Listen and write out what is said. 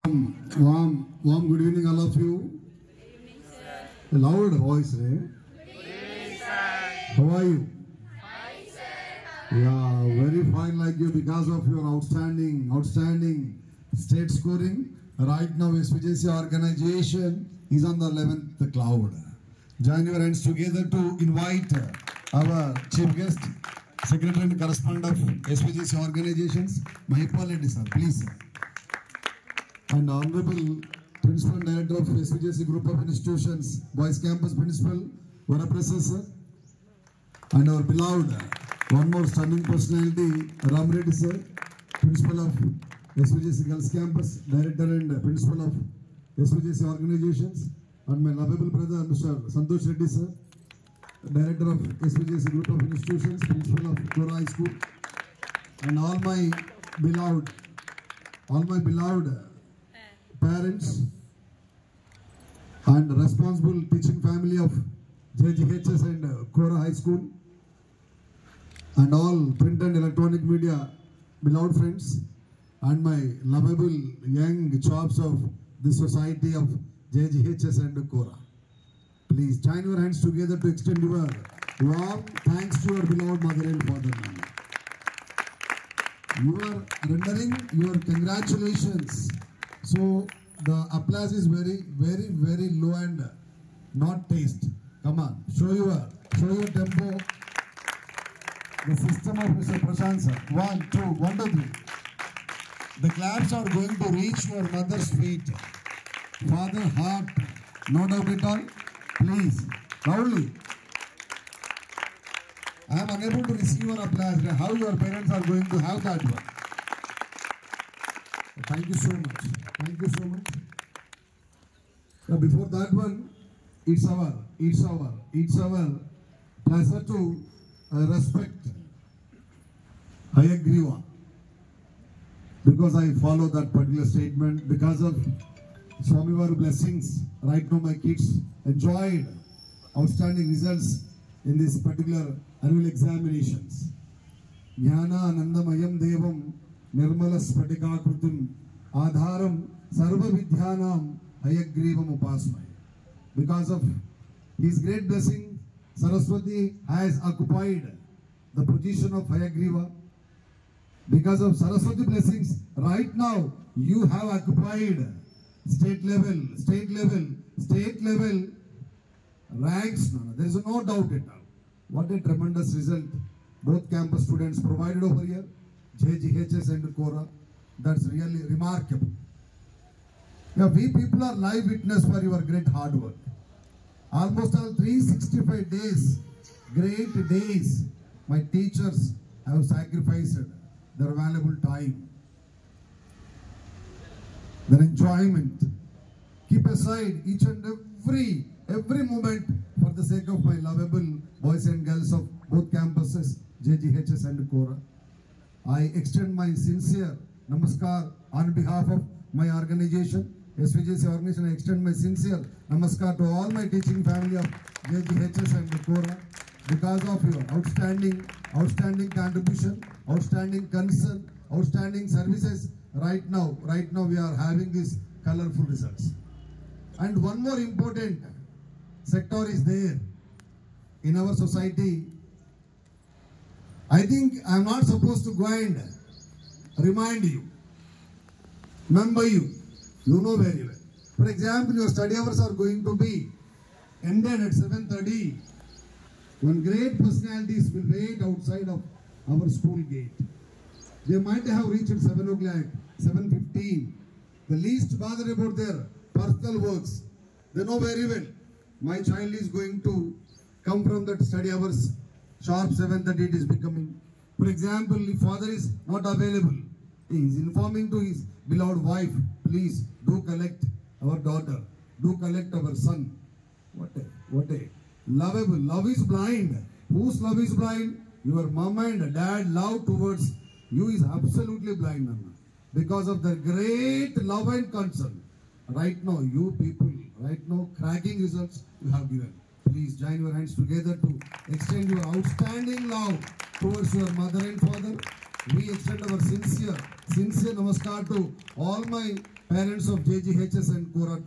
Warm good evening all of you. Good evening, sir. A loud voice, eh? Good evening, sir. How are you? Hi, sir. Yeah, very fine like you because of your outstanding state scoring. Right now SVJC organization is on the 11th cloud. Join your hands together to invite our chief guest, Secretary and Correspondent of SVJC organizations, Mahipal Reddy sir, please sir. And Honorable Principal and Director of SVJC Group of Institutions, Boys Campus Principal, Varaprasad sir. And our beloved, one more stunning personality, Ram Reddy sir, Principal of SVJC Girls Campus, Director and Principal of SVJC Organizations. And my lovable brother, Mr. Santosh Reddy sir, Director of SVJC Group of Institutions, Principal of Kora High School. And all my beloved parents and responsible teaching family of JGHS and Kora High School, and all print and electronic media beloved friends, and my lovable young chops of the society of JGHS and Kora. Please join your hands together to extend your warm thanks to your beloved mother and father. You are rendering your congratulations. So the applause is very low and not taste. Come on, show your tempo. The system of Mr. Prashant sir. 1, 2, 1, 2, 3. The claps are going to reach your mother's feet. Father heart, no doubt at all. Please, loudly. I am unable to receive your applause. How your parents are going to have that one? Thank you so much. Thank you so much. Before that one, it's our pleasure to respect Hayagriva, because I follow that particular statement. Because of Swamivar blessings, right now my kids enjoyed outstanding results in this particular annual examinations. Jnana Anandamayam Devam Nirmala Spatikakrutim Adharam Sarva Vidyanam Hayagrivam Upasmaya. Because of his great blessing, Saraswati has occupied the position of Hayagriva. Because of Saraswati blessings, right now you have occupied state level ranks. There is no doubt at all. What a tremendous result both campus students provided over here, JGHS and Kora. That's really remarkable. Yeah, we people are live witness for your great hard work. Almost all 365 days, great days, my teachers have sacrificed their valuable time, their enjoyment. Keep aside each and every moment for the sake of my lovable boys and girls of both campuses, JGHS and Kora. I extend my sincere namaskar on behalf of my organization, SVJC organization. I extend my sincere namaskar to all my teaching family of JGHS and Kora. Because of your outstanding contribution, outstanding concern, outstanding services, right now we are having these colorful results. And one more important sector is there in our society. I think I am not supposed to go and remind you, remember you know very well. For example, your study hours are going to be ended at 7:30. When great personalities will wait outside of our school gate. They might have reached at 7 o'clock, 7:15. The least bother about their personal works. They know very well, my child is going to come from that study hours, sharp 7:30 it is becoming. For example, if father is not available, he is informing to his beloved wife, please do collect our daughter, do collect our son. What a lovable. Love is blind. Whose love is blind? Your mom and dad love towards you is absolutely blind, Anna. Because of the great love and concern. Right now, you people, cracking results you have given. Please join your hands together to extend your outstanding love towards your mother and father. we extend our sincere namaskar to all my parents of JGHS and Kora.